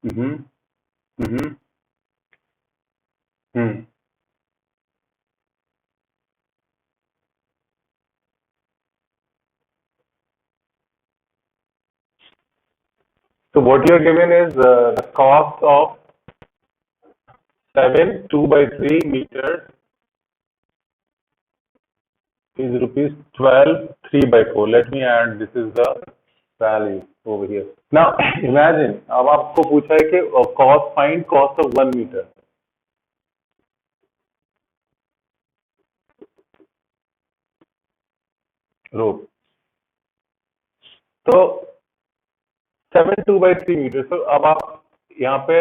Hmm hmm hmm So what you are given is the cost of 7 2 by 3 meters is rupees 12 3 by 4. Let me add, this is the value over here. Now imagine, अब आपको पूछा है कि cost, find cost of 1 meter rope. तो 7 2 by 3 meters. So अब आप यहाँ पे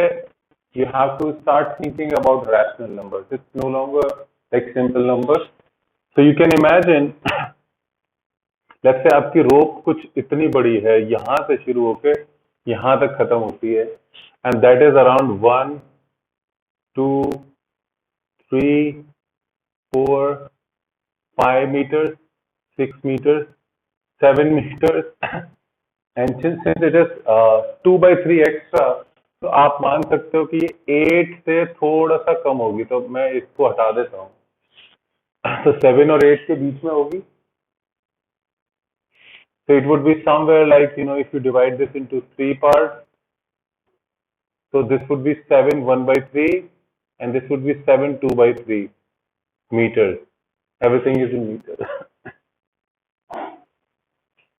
you have to start thinking about rational numbers. It's no longer like simple numbers. So you can imagine, let's say आपकी रोप कुछ इतनी बड़ी है, यहां से शुरू होके यहां तक खत्म होती है, and that is around 1 2 3 4 5 meters 6 meters 7 meters and since it is 2 by 3 extra, तो आप मान सकते हो कि ये 8 से थोड़ा सा कम होगी, तो मैं इसको हटा देता हूँ, तो 7 और 8 के बीच में होगी. So it would be somewhere like, if you divide this into 3 parts, so this would be 7 1 by 3 and this would be 7 2 by 3 meters. Everything is in meters.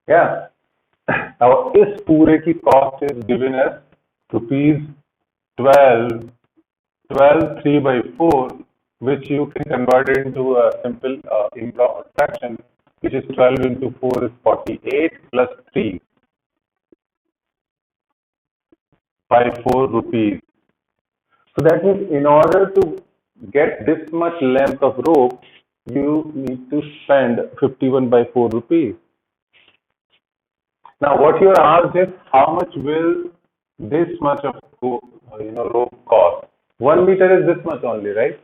Yeah. Now इस पूरे की cost is given as rupees 12 3 by 4, which you can convert it into a simple improper fraction, which is 12 into 4 is 48 plus 3 by 4 rupees. So that means in order to get this much length of rope, you need to spend 51 by 4 rupees. Now what you are asked is how much will this much of rope cost? 1 meter is this much only, right?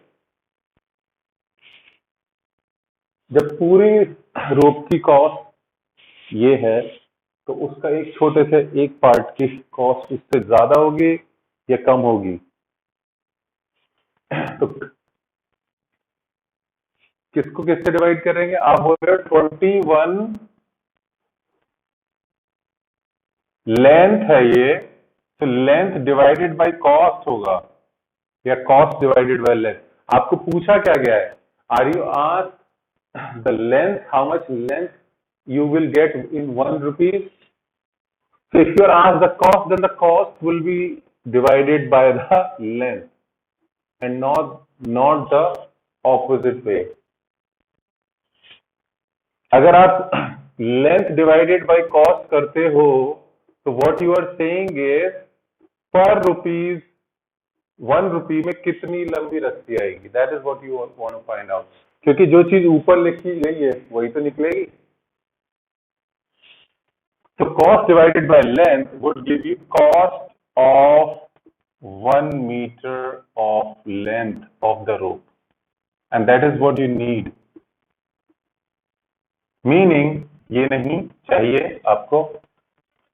जब पूरी रोप की cost ये है, तो उसका एक छोटे से एक पार्ट की कॉस्ट उससे ज्यादा होगी या कम होगी? तो किसको किससे डिवाइड करेंगे? आप बोल रहे हो 21 लेंथ है ये, तो लेंथ डिवाइडेड बाय कॉस्ट होगा या कॉस्ट डिवाइडेड बाय लेंथ. आपको पूछा क्या गया है? Are you asked the length, how much length you will get in 1 rupees? So if you are asked the cost, then the cost will be divided by the length and not the opposite way. अगर आप length divided by cost करते हो, तो what you are saying is per rupees 1 rupee में कितनी लंबी रस्सी आएगी. That is what you want to find out, क्योंकि जो चीज ऊपर लिखी गई है वही तो निकलेगी. So cost divided by length would give you cost of 1 meter of length of the rope, and that is what you need. Meaning ये नहीं चाहिए आपको.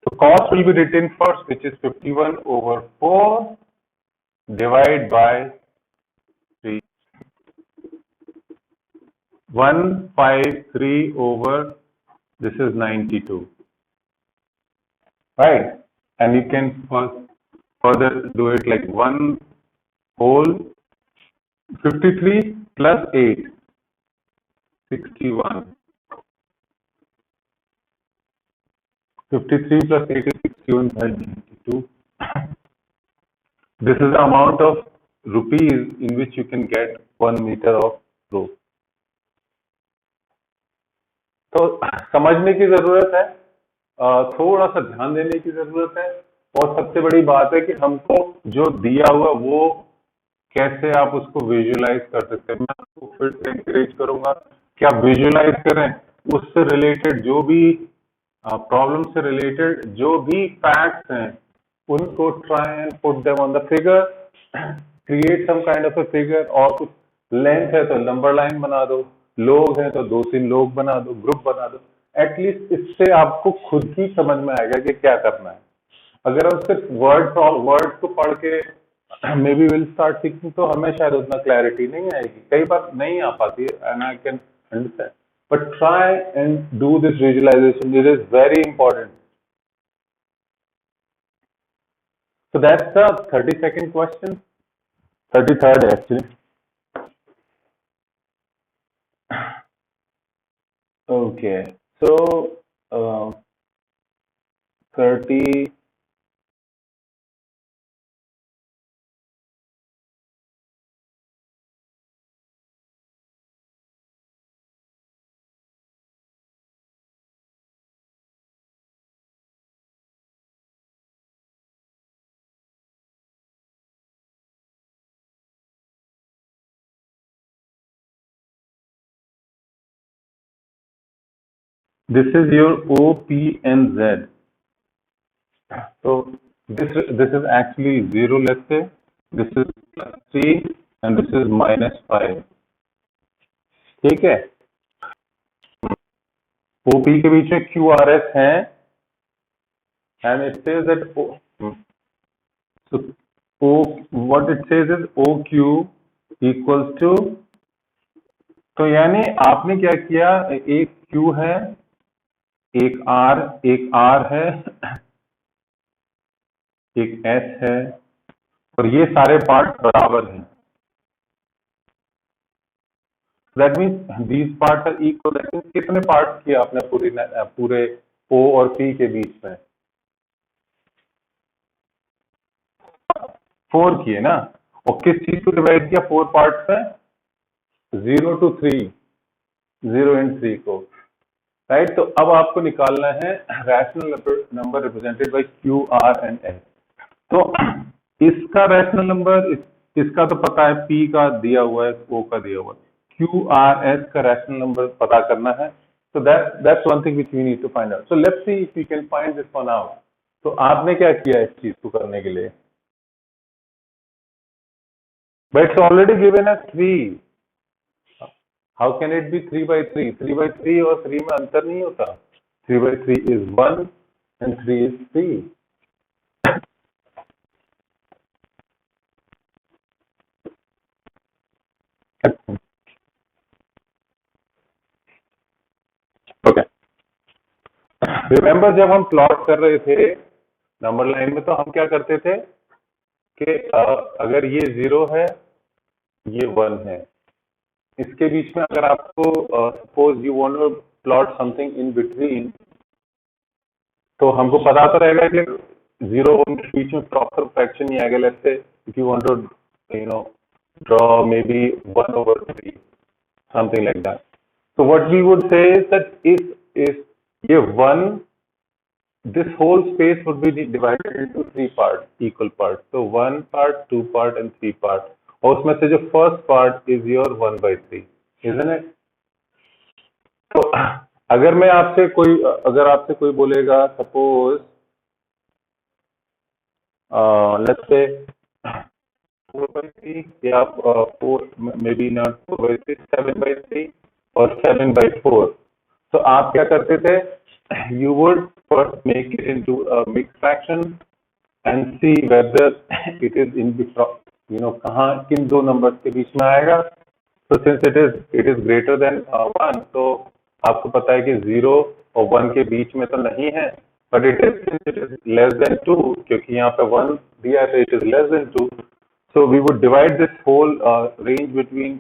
So cost will be written first, which is 51 over 4 divided by 3. 153 over, this is 92. Right? And you can further do it like 1 whole 53 plus 8, 61. 53 plus 8 is 61 by 92. This is the amount of rupees in which you can get 1 meter of rope. तो समझने की जरूरत है, थोड़ा सा ध्यान देने की जरूरत है, और सबसे बड़ी बात है कि हमको जो दिया हुआ वो कैसे आप उसको विजुअलाइज कर सकते हैं. मैं आपको फिर से एनकरेज करूंगा कि आप विजुअलाइज करें. उससे रिलेटेड जो भी प्रॉब्लम से रिलेटेड जो भी फैक्ट्स हैं, उनको try and put them on the figure, create some kind of a figure. और कुछ लेंथ है तो नंबर लाइन बना दो, लोग हैं तो 2-3 लोग बना दो, ग्रुप बना दो. एटलीस्ट इससे आपको खुद ही समझ में आएगा कि क्या करना है. अगर हम सिर्फ वर्ड को पढ़ के मे बी विल स्टार्ट सीखिंग तो हमें शायद उतना क्लैरिटी नहीं आएगी, कई बार नहीं आ पाती है, and I can understand, but try and do this visualisation, it is very important. So that's the 32nd question, 33rd actually. Okay, so 30. This is your O, P, and Z. So this is actually 0, let's say. This is +3 and this is -5. ठीक है. OP के बीच में QRS है and it says that so what it says is OQ equals to, तो यानी आपने क्या किया, एक Q है, एक R है, एक S है, और ये सारे पार्ट बराबर हैं. That means these parts are equal. That means कितने पार्ट्स किए आपने पूरे O और P के बीच में? 4 किए ना. और किस चीज को डिवाइड किया 4 पार्ट्स में? 0 to 3, 0 and 3 को, राइट. तो अब आपको निकालना है rational number represented by Q, R and S. तो इसका रैशनल नंबर, इसका तो पता है, P का दिया हुआ है, O का दिया हुआ है, Q, R, S का रैशनल नंबर पता करना है. So that's one thing which we need to find out. So let's see if we can find this one out. तो आपने क्या किया इस चीज को करने के लिए? But it's already given as 3. How can it be 3 by 3? 3 by 3 और 3 में अंतर नहीं होता. 3 by 3 is 1 and 3 is 3. Okay, remember जब हम प्लॉट कर रहे थे नंबर लाइन में, तो हम क्या करते थे कि अगर ये 0 है, ये 1 है, इसके बीच में अगर आपको suppose you want to plot something in between, तो हमको पता तो रहेगा कि 0 के बीच में प्रॉपर फ्रैक्शन नहीं आएगा. Let's say if you want to draw maybe 1/3, something like that. So what we would say is that if ये 1, this whole space would be divided into 3 parts, equal parts. So 1 part, 2 part and 3 part. और उसमें से जो first part is your 1/3, isn't it? तो अगर आपसे कोई बोलेगा, सपोज लेट्स से 4/3 या 4, मे बी नॉट 4/3, 7/3 और 7/4. तो आप क्या करते थे? You would first make it into a mixed fraction and see whether it is in कहाँ किन दो नंबर्स के बीच में आएगा. So since it is greater than 1, तो आपको पता है कि 0 और 1 के बीच में तो नहीं है, but it is less than 2, क्योंकि यहाँ पे 1 दिया है, तो it is less than 2. So we would divide this whole range between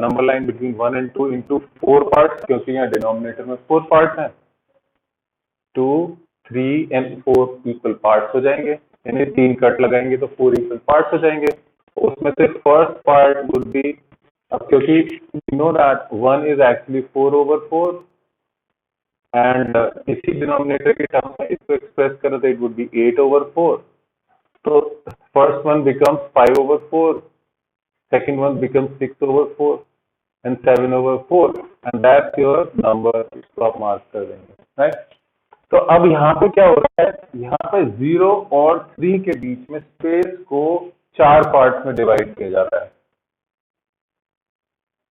number line between 1 and 2 into 4 parts, क्योंकि यहाँ डिनोमिनेटर में 4 parts हैं. 2, 3 and 4 equal parts हो जाएंगे, यानी 3 कट लगाएंगे तो 4 equal parts हो जाएंगे. उसमें से first part would be, अब क्योंकि you know that 1 is actually 4/4 and इसी डिनोमिनेटर के टर्म में इसको एक्सप्रेस करें तो it would be 8/4. So first one becomes 5/4, second one becomes 6/4 and 7/4, and that's your number. इसको आप मार्क कर देंगे, right? तो अब यहाँ पे क्या हो रहा है, यहाँ पे 0 और 3 के बीच में स्पेस को 4 पार्ट्स में डिवाइड किया जा रहा है.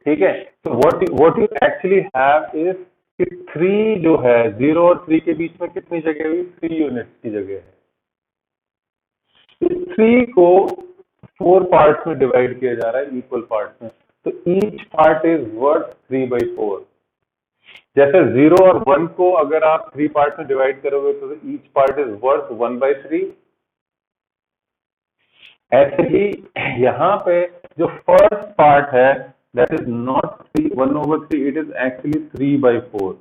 ठीक है. तो what you actually have is कि 3 जो है 0 और 3 के बीच में कितनी जगह हुई? 3 यूनिट्स की जगह है. थ्री को 4 पार्ट्स में डिवाइड किया जा रहा है, इक्वल पार्ट्स में, तो ईच पार्ट इज वर्थ 3/4। जैसे 0 और 1 को अगर आप 3 पार्ट्स में डिवाइड करोगे तो ईच पार्ट इज वर्थ 1/3। ऐसे ही यहाँ पे जो फर्स्ट पार्ट है that is not 1/3, it is actually 3/4।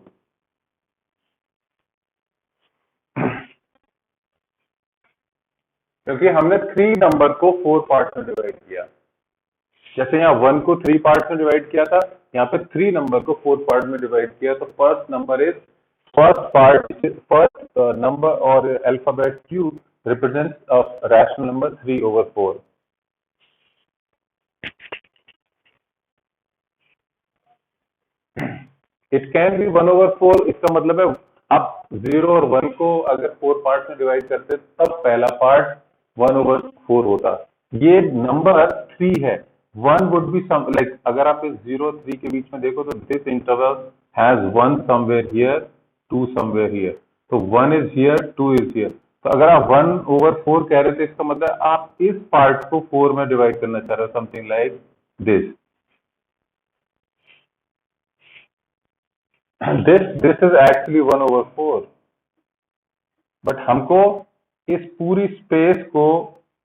क्योंकि हमने 3 नंबर को 4 पार्ट में डिवाइड किया। जैसे यहाँ 1 को 3 पार्ट में डिवाइड किया था, यहाँ पे 3 नंबर को 4 पार्ट में डिवाइड किया, तो first number is first number और alphabet Q represents a rational number 3/4. It can be 1/4। इसका मतलब है आप 0 और 1 को अगर 4 पार्ट में डिवाइड करते तब पहला पार्ट 1/4 होता। ये नंबर 3 है। 1 वुड बी सम लाइक अगर आप इस 0 3 के बीच में देखो तो this interval has 1 somewhere here, 2 somewhere here, तो 1 इज हियर, 2 इज हियर। तो अगर आप 1/4 कह रहे थे, इसका मतलब आप इस पार्ट को 4 में डिवाइड करना चाह रहे हो, something like this. this is actually 1/4, but हमको इस पूरी स्पेस को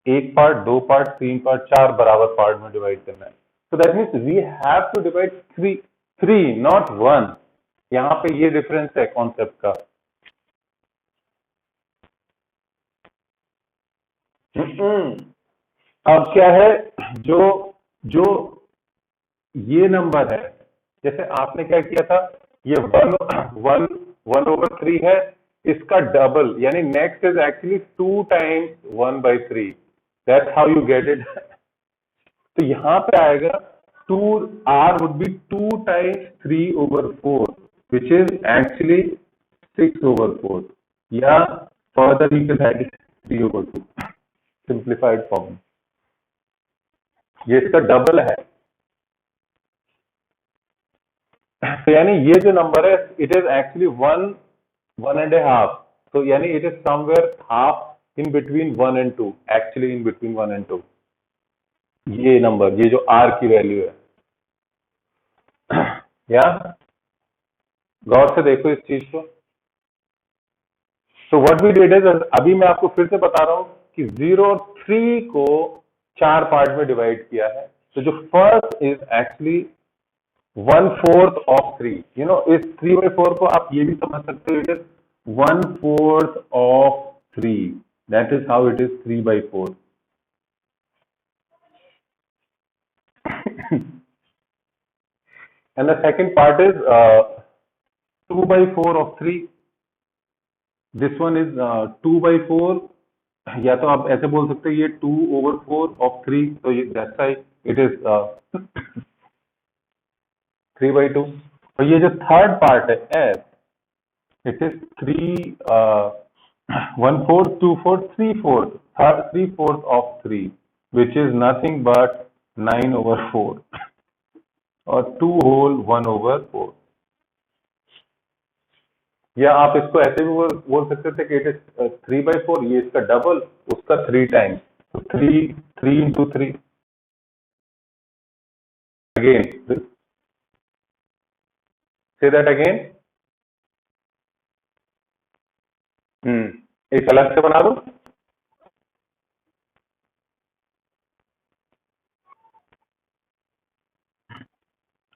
1 पार्ट, 2 पार्ट, 3 पार्ट, 4 बराबर पार्ट में डिवाइड करना है। तो that means we have to divide 3 not 1। यहाँ पे ये डिफरेंस है कॉन्सेप्ट का। अब क्या है, जो जो ये नंबर है, जैसे आपने क्या किया था, ये 1/3 है, इसका डबल यानी next is actually 2 times 1/3। That's how you get it. तो यहाँ पे आएगा 2 r would be 2 times 3/4 which is actually 6/4, या further you can add 3/2 simplified form। ये इसका डबल है। तो यानी ये जो नंबर है इट इज एक्चुअली 1.5, तो यानी it is somewhere half in between 1 and 2, actually in between 1 and 2। ये नंबर, ये जो r की वैल्यू है, या गौर से देखो इस चीज को। तो व्हाट वी डिड इज, अभी मैं आपको फिर से बता रहा हूं कि 0 और 3 को 4 पार्ट में डिवाइड किया है, तो जो first is actually 1/4 of 3। You know, इस 3/4 को आप ये भी समझ सकते हो, it is 1/4 of 3। That is how it is 3/4। and the second part is 2/4 of 3। this one is 2/4, या तो आप ऐसे बोल सकते हैं ये 2/4 of 3, तो ये दैट्स व्हाई इट इज 3/2। और ये जो थर्ड पार्ट है S, it is 1/4, 2/4, 3/4 of 3 which is nothing but 9/4 और 2 whole 1/4। या आप इसको ऐसे भी बोल सकते थे कि इट इज 3/4, ये इसका डबल, उसका 3 times, तो 3 into 3 again। say that again। एक अलग से बना दो।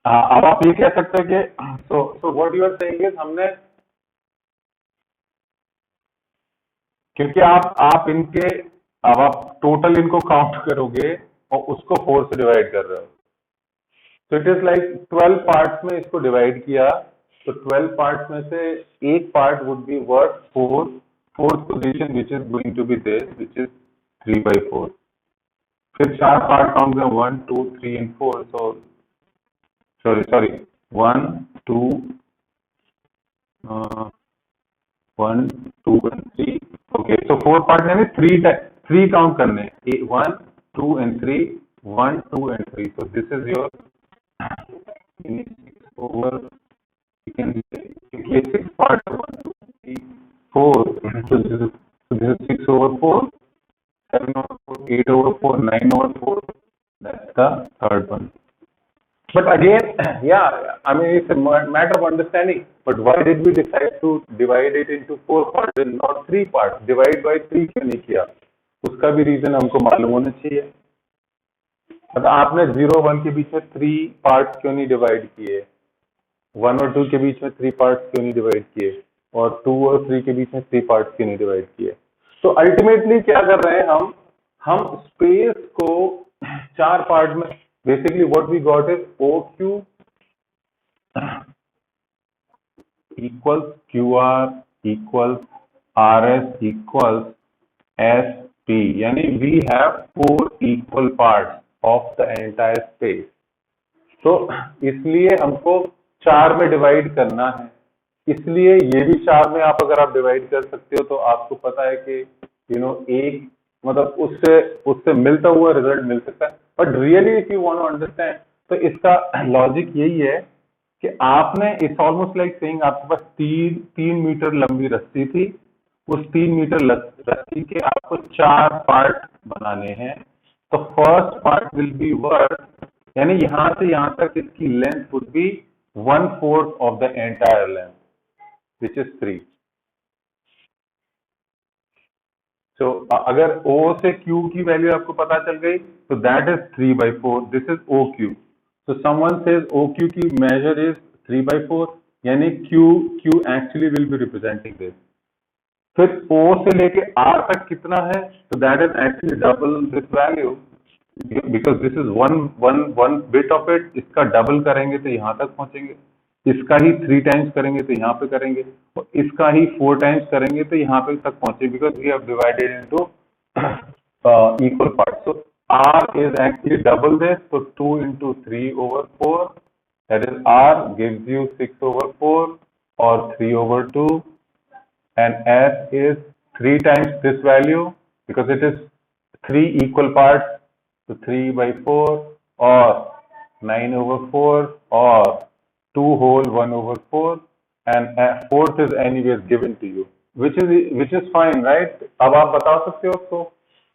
अब आप ये कह सकते हो कि so what you are saying is, हमने, क्योंकि आप इनके, अब आप टोटल इनको काउंट करोगे और उसको 4 से डिवाइड कर रहे हो, तो इट इज लाइक 12 पार्ट्स में इसको डिवाइड किया, तो 12 पार्ट्स में से एक part would be worth 4, fourth position which is going to be this which is 3/4। फिर 4 पार्ट काउंट करें, 1 2 3 and 4, so sorry 1 2 1 2 and 3। Okay, तो 4 पार्ट यानी 3 काउंट करने, 1 2 and 3, 1 2 and 3, so this is your 6/, you can say, ये 6 part 1 2 3 4, so this is 6/4, 7 8/4, 9/4. That's the third one. But again, yeah, I mean, it's a matter of understanding. But why did we decide to divide it into 4 parts and not 3 parts? Divide by 3 क्यों नहीं किया? उसका भी reason हमको मालूम होना चाहिए. मतलब आपने 0 1 के बीच में 3 पार्ट्स क्यों नहीं डिवाइड किए? 1 और 2 के बीच में 3 पार्ट्स क्यों नहीं डिवाइड किए? और 2 और 3 के बीच में 3 पार्ट्स क्यों नहीं डिवाइड किए? तो अल्टीमेटली क्या कर रहे हैं हम स्पेस को 4 पार्ट में, basically what we got is OQ equals QR equals RS equals SP, यानी we have 4 equal parts of the entire space. तो इसलिए हमको 4 में डिवाइड करना है. इसलिए ये भी 4 में अगर आप डिवाइड कर सकते हो तो आपको पता है कि एक मतलब उससे मिलता हुआ रिजल्ट मिल सकता है. But really if you want to understand तो इसका लॉजिक यही है कि आपने इट्स ऑलमोस्ट लाइक सेइंग आपके पास 3 मीटर लंबी रस्सी थी. उस 3 मीटर रस्सी के आपको 4 पार्ट बनाने हैं. तो first part will be worth, यानी यहां से यहां तक इसकी length would be 1/4 of the entire length which is 3. So, अगर O से Q की वैल्यू आपको पता चल गई तो that is 3/4. This is OQ. So someone says OQ की measure is 3/4, यानी Q actually will be representing this. फिर O से लेके R तक कितना है? तो that is actually double this value because this is one bit of it. इसका डबल करेंगे तो यहाँ तक पहुंचेंगे. इसका ही 3 टाइम्स करेंगे तो यहाँ पे करेंगे और इसका ही 4 टाइम्स करेंगे तो यहाँ पे तक पहुंचे because we have divided into equal parts. So R is actually double this, so 2 into 3/4, that is R gives you 6/4 or 3/2, and S is 3 times this value because it is 3 equal parts, so 3/4 or 9/4 or 2 whole 1/4, and fourth is anyways given to you, which is fine, right? अब आप बता सकते हो उसको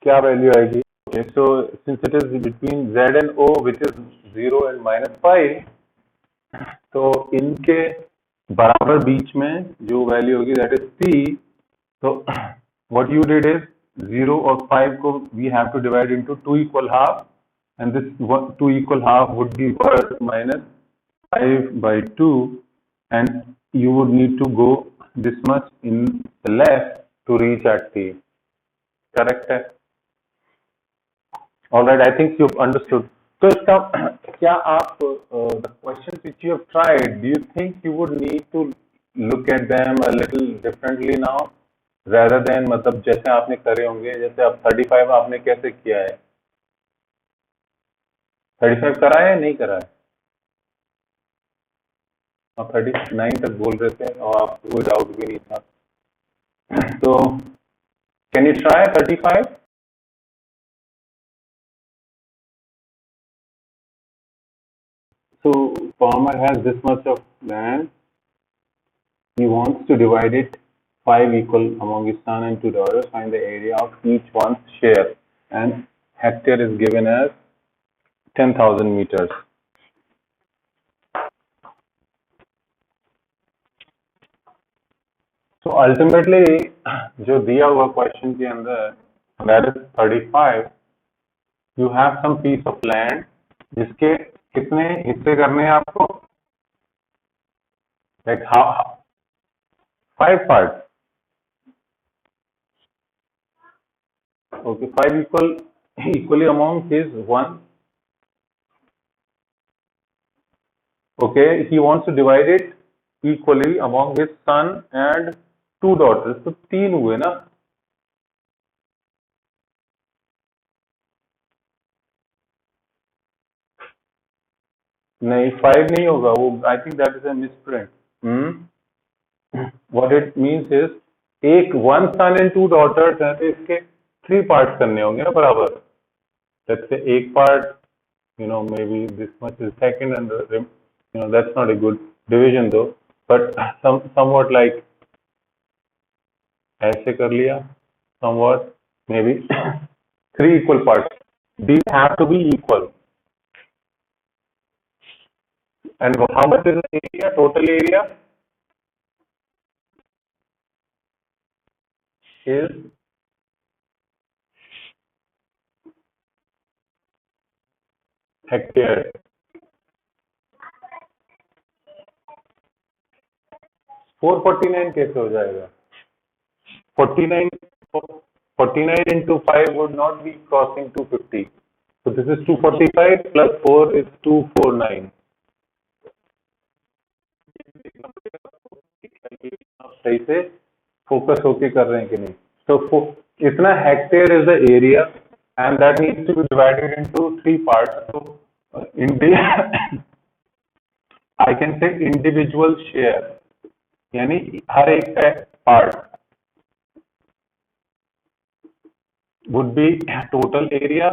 क्या value आएगी. Okay, so since it is between Z and O, which is 0 and -5, तो इनके बराबर बीच में जो वैल्यू होगी that is P. तो what you did is 0 और 5 को we have to divide into 2 equal half, and this 2 equal half would be worth -5/2, and you would need to go this much in the left to reach at T. Correct है? All right, I think you've understood. So, क्या आप the questions which you have tried, do you think you would need to look at them a little differently now, rather than मतलब जैसे आपने करे होंगे, जैसे अब 35 आपने कैसे किया है? 35 करा है नहीं करा है? आप 39 तक बोल रहे थे और आपको कोई डाउट भी नहीं था. तो can you try 35? So farmer has this much of land. He wants to divide it 5 equal among his son and 2 daughters. Find the area of each one's share, and hectare is given as 10,000 meters. So ultimately जो दिया हुआ question के अंदर that is 35, you have some piece of land जिसके कितने हिस्से करने हैं आपको? Like 5 parts. Okay, 5 equally among his one. Okay, he wants to divide it equally among his son and 2 daughters. तो 3 हुए ना? नहीं 5 नहीं होगा वो. I think that is a misprint. What it means is एक 1 son and 2 daughters हैं तो इसके 3 parts करने होंगे ना बराबर. Let's say एक part, maybe this much is second, and that's not a good division though, but somewhat like ऐसे कर लिया, somewhat maybe three equal parts. These have to be equal. And how much is the area? Total area is hectare. 449 कैसे हो जाएगा? 49 into 5 would not be crossing 250. So this is 245 plus 4 is 249. सही से focus होके कर रहे हैं कि नहीं? तो इतना hectare is the area and that needs to be divided into three parts. So I can say individual share, यानी हर एक का part would be total area.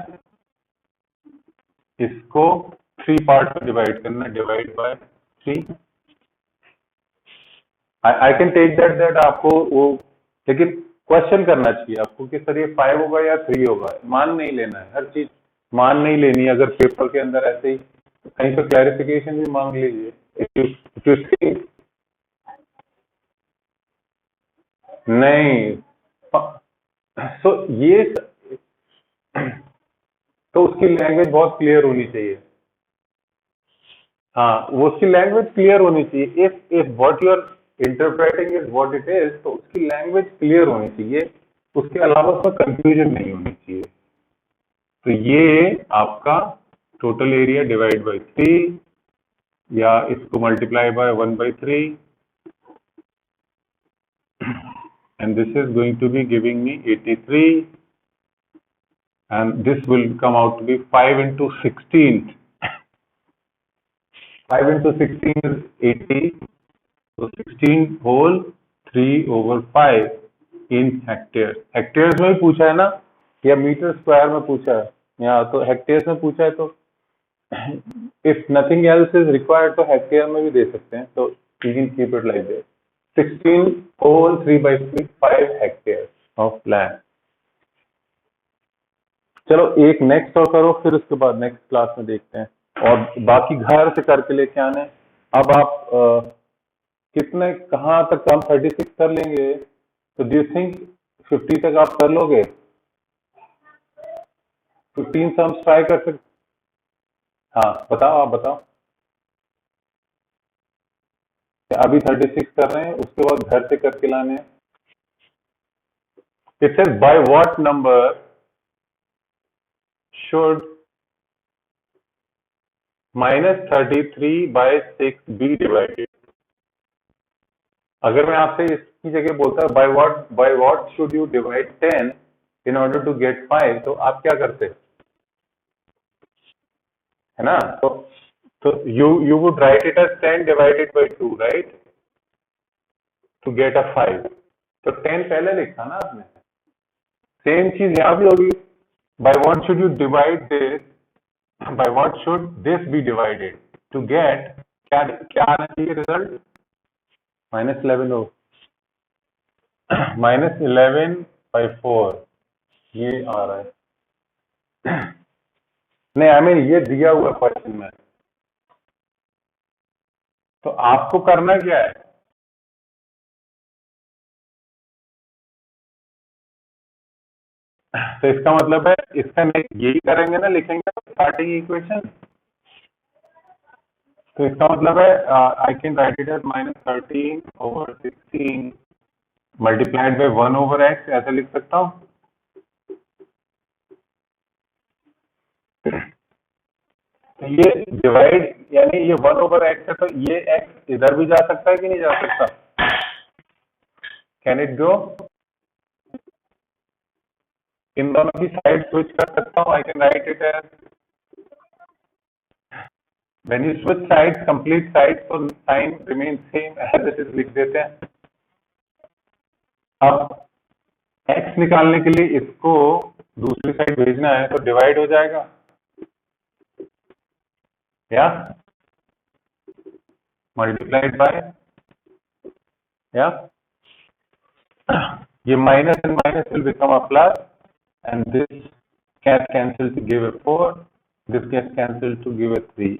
इसको थ्री पार्ट में डिवाइड करना, divide by 3. I can take that आपको वो, लेकिन question करना चाहिए आपको कि सर ये 5 होगा या 3 होगा. मान नहीं लेना है, हर चीज मान नहीं लेनी. अगर पेपर के अंदर ऐसे ही कहीं पर क्लैरिफिकेशन भी मांग लीजिए. नहीं, सो ये तो उसकी लैंग्वेज बहुत क्लियर होनी चाहिए. हाँ, वो उसकी लैंग्वेज क्लियर होनी चाहिए. If what you are interpreting is what it is, तो उसकी लैंग्वेज क्लियर होनी चाहिए. उसके अलावा उसमें कंफ्यूजन नहीं होनी चाहिए. तो ये आपका टोटल एरिया डिवाइड बाय 3 या इसको multiply by 1/3 and this is going to be giving me 83 and this will come out to be 5 into 16. 5 into 16 is 80. So 16 whole 3/5 in hectares. Hectares में ही पूछा है ना या मीटर स्क्वायर में पूछा है? यहाँ तो हेक्टेयर्स में पूछा है. तो if nothing else is required तो हेक्टेयर में भी दे सकते हैं. तो you can keep it like this. 16 whole 3/5 hectares of land. चलो एक नेक्स्ट और करो, फिर उसके बाद नेक्स्ट क्लास में देखते हैं. और बाकी घर से करके लेके आने. अब आप कितने कहाँ तक हम 36 कर लेंगे? तो डू यू थिंक 50 तक आप कर लोगे? 15 से हम ट्राई कर सकते. हाँ बताओ, आप बताओ. अभी 36 कर रहे हैं, उसके बाद घर से करके लाने हैं. It says by what number should -33/6 be divided. अगर मैं आपसे इसकी जगह बोलता है by what should you divide 10 in order to get 5, तो आप क्या करते? है ना? तो you would write it as 10 divided by 2, right? To get a 5. तो 10 पहले लिखा ना आपने. सेम चीज यहाँ भी होगी. By what should you divide this? By what should this be divided to get क्या आना चाहिए रिजल्ट? -11 हो. -11/4 ये आ रहा है. नहीं, आई मीन ये दिया हुआ क्वेश्चन में. तो आपको करना क्या है? तो इसका मतलब है इसका यही करेंगे ना, लिखेंगे स्टार्टिंग इक्वेशन. तो इसका मतलब है I can write it as -13/16 multiplied by 1/x, ऐसा लिख सकता हूँ. तो ये डिवाइड यानी ये 1/x है, तो ये x इधर भी जा सकता है कि नहीं जा सकता? Can it go? इन दोनों की साइड स्विच कर सकता हूँ. I can write it as when you switch sides, complete sides, so sign remains same as it is, लिख देते हैं. अब x निकालने के लिए इसको दूसरी साइड भेजना है, तो डिवाइड हो जाएगा या मल्टीप्लाइड बाय या ये minus and minus will become a plus and this gets cancelled to give a 4, this gets cancelled to give a 3,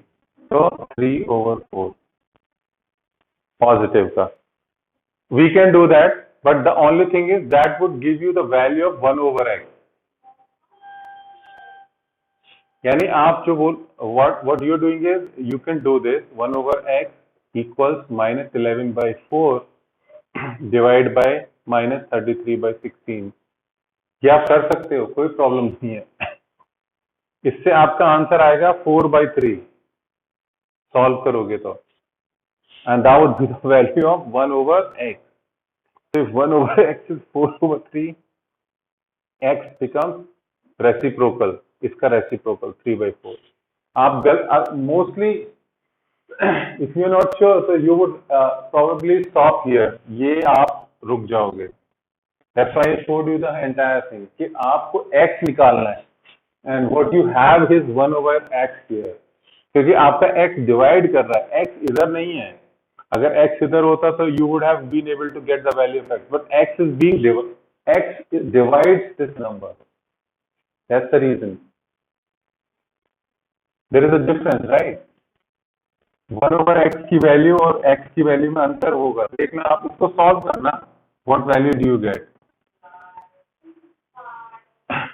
so 3/4 positive का. We can do that, but the only thing is that would give you the value of 1/x. यानी आप जो बोल what you're doing is you can do this 1/x equals -11/4 divided by -33/16. ये आप कर सकते हो, कोई प्रॉब्लम नहीं है. इससे आपका आंसर आएगा 4/3 सॉल्व करोगे तो, and that would be the value of 1/x. So if 1/x is 4/3, x becomes reciprocal. इसका reciprocal 3/4. आप mostly if you're not sure, so you would probably stop here. ये आप रुक जाओगे. That's why I showed you the entire thing कि आपको x निकालना है, and what you have is 1/x here. क्योंकि आपका x divide कर रहा है, x इधर नहीं है. अगर x इधर होता तो you would have been able to get the value of x, but x is being x divides this number. That's the reason. There is a difference, right? 1/x की वैल्यू और x की value में अंतर होगा. देखना, आप उसको solve करना. What value do you get?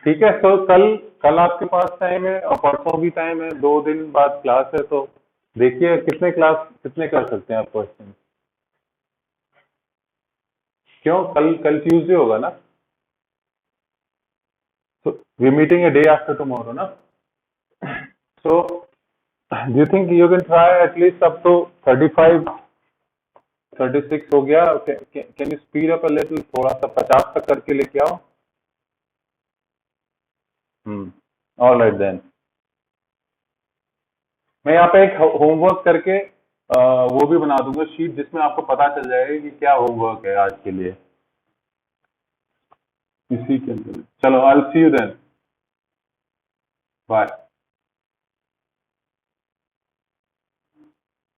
ठीक है. तो कल आपके पास टाइम है और परसों भी टाइम है. 2 दिन बाद क्लास है, तो देखिए कितने कर सकते हैं आप क्वेश्चन. क्यों कल ट्यूसडे होगा ना, so we're meeting a day after tomorrow ना. So do you think you can try at least up to 35 36 हो गया. Can you speed up a little, थोड़ा सा 50 तक करके लेके आओ. All right then. मैं यहाँ पे एक होमवर्क करके वो भी बना दूंगा शीट, जिसमें आपको पता चल जाएगा कि क्या होमवर्क है आज के लिए. इसी के अंदर. चलो, I'll see you then. Bye.